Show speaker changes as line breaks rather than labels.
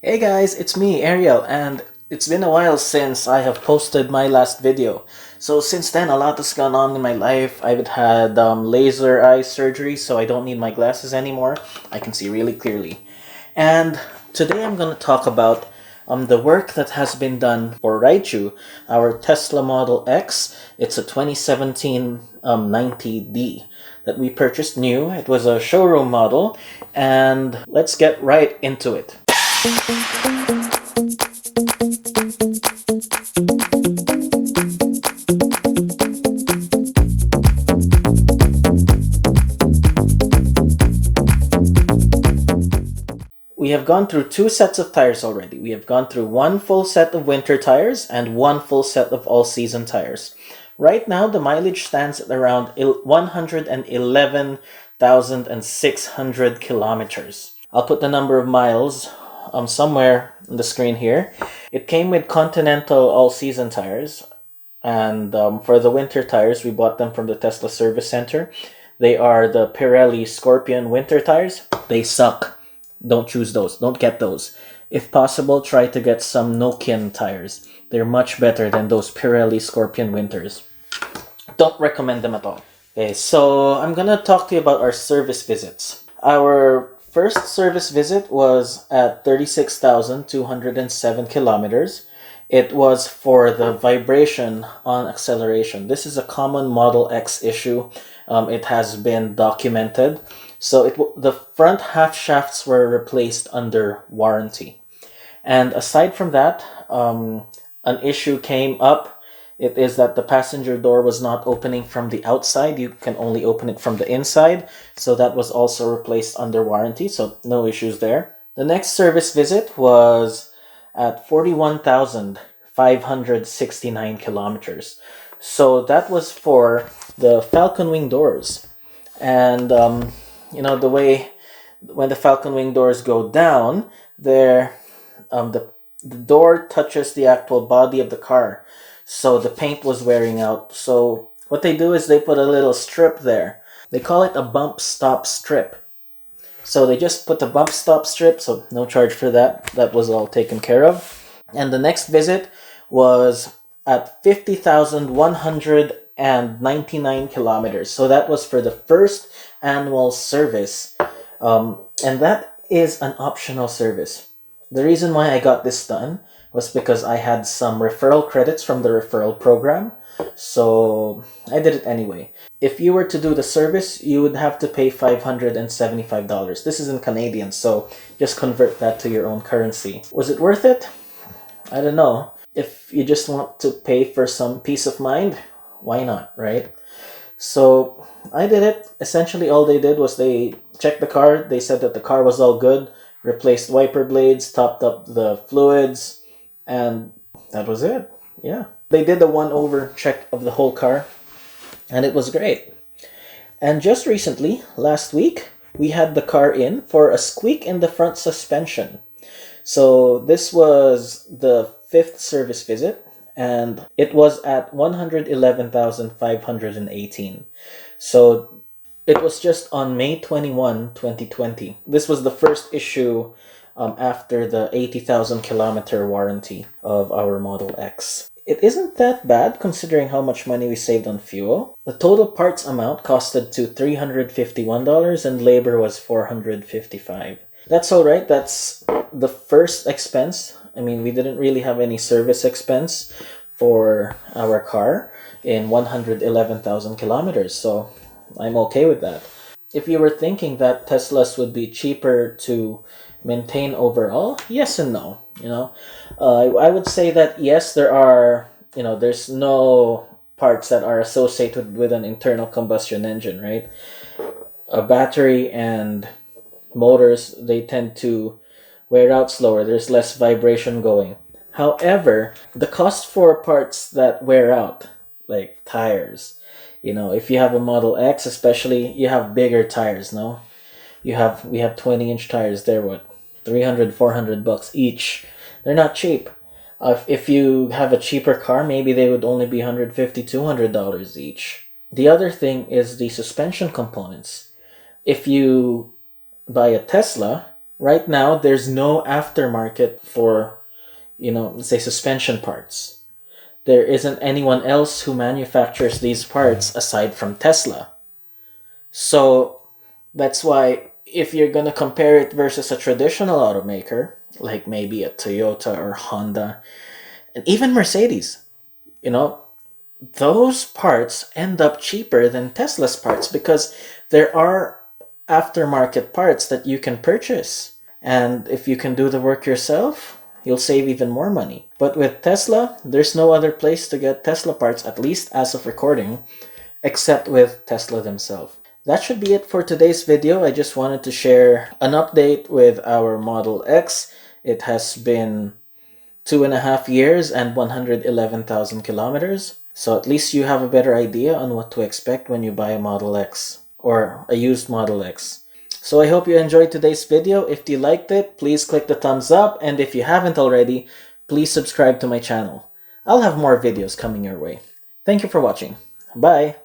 Hey guys, it's me, Ariel, and it's been a while since I have posted my last video. So since then, a lot has gone on in my life. I've had laser eye surgery, so I don't need my glasses anymore. I can see really clearly. And today I'm going to talk about the work that has been done for Raichu, our Tesla Model X. It's a 2017 90D that we purchased new. It was a showroom model, and let's get right into it. We have gone through two sets of tires already. We have gone through one full set of winter tires and one full set of all-season tires. Right now, the mileage stands at around 111,600 kilometers. I'll put the number of miles somewhere on the screen here. It came with Continental all-season tires, and for the winter tires, we bought them from the Tesla Service Centre. They are the Pirelli Scorpion winter tires. They suck. Don't choose those. Don't get those. If possible, try to get some Nokian tires. They're much better than those Pirelli Scorpion winters. Don't recommend them at all. Okay, so I'm gonna talk to you about our service visits. Our first service visit was at 36,207 kilometers. It was for the vibration on acceleration. This is a common Model X issue. It has been documented. So the front half shafts were replaced under warranty. And aside from that, an issue came up. It is that the passenger door was not opening from the outside. You can only open it from the inside. So that was also replaced under warranty. So no issues there. The next service visit was at 41,569 kilometers. So that was for the Falcon Wing doors. And you know, the way when the Falcon Wing doors go down, the door touches the actual body of the car. So the paint was wearing out. So what they do is they put a little strip there. They call it a bump stop strip. So they just put the bump stop strip, so no charge for that. That was all taken care of. And the next visit was at 50,199 kilometers. So that was for the first annual service. And that is an optional service. The reason why I got this done was because I had some referral credits from the referral program. So I did it anyway. If you were to do the service, you would have to pay $575. This is in Canadian, so just convert that to your own currency. Was it worth it? I don't know. If you just want to pay for some peace of mind, why not, right? So I did it. Essentially, all they did was they checked the car. They said that the car was all good, replaced wiper blades, topped up the fluids, and that was it. Yeah. They did a one-over check of the whole car, and it was great. And just recently, last week, we had the car in for a squeak in the front suspension. So this was the fifth service visit, and it was at 111,518. So it was just on May 21, 2020. This was the first issue after the 80,000 kilometer warranty of our Model X. It isn't that bad considering how much money we saved on fuel. The total parts amount costed to $351 and labor was $455. That's all right. That's the first expense. I mean, we didn't really have any service expense for our car in 111,000 kilometers, so I'm okay with that. If you were thinking that Teslas would be cheaper to maintain overall, yes and no. I would say that yes, there are, there's no parts that are associated with an internal combustion engine, right? A battery and motors, they tend to wear out slower. There's less vibration going. However, the cost for parts that wear out, like tires, if you have a Model X especially, you have bigger tires, no? We have 20-inch tires. They're what, $300-400 each. They're not cheap. If you have a cheaper car, maybe they would only be $150-200 each. The other thing is the suspension components. If you buy a Tesla, Right now, there's no aftermarket for, say suspension parts. There isn't anyone else who manufactures these parts aside from Tesla. So that's why if you're going to compare it versus a traditional automaker, like maybe a Toyota or Honda, and even Mercedes, you know, those parts end up cheaper than Tesla's parts because there are aftermarket parts that you can purchase. And if you can do the work yourself, you'll save even more money. But with Tesla, there's no other place to get Tesla parts, at least as of recording, except with Tesla themselves. That should be it for today's video. I just wanted to share an update with our Model X. It has been 2.5 years and 111,000 kilometers. So at least you have a better idea on what to expect when you buy a Model X or a used Model X. So I hope you enjoyed today's video. If you liked it, please click the thumbs up. And if you haven't already, please subscribe to my channel. I'll have more videos coming your way. Thank you for watching. Bye!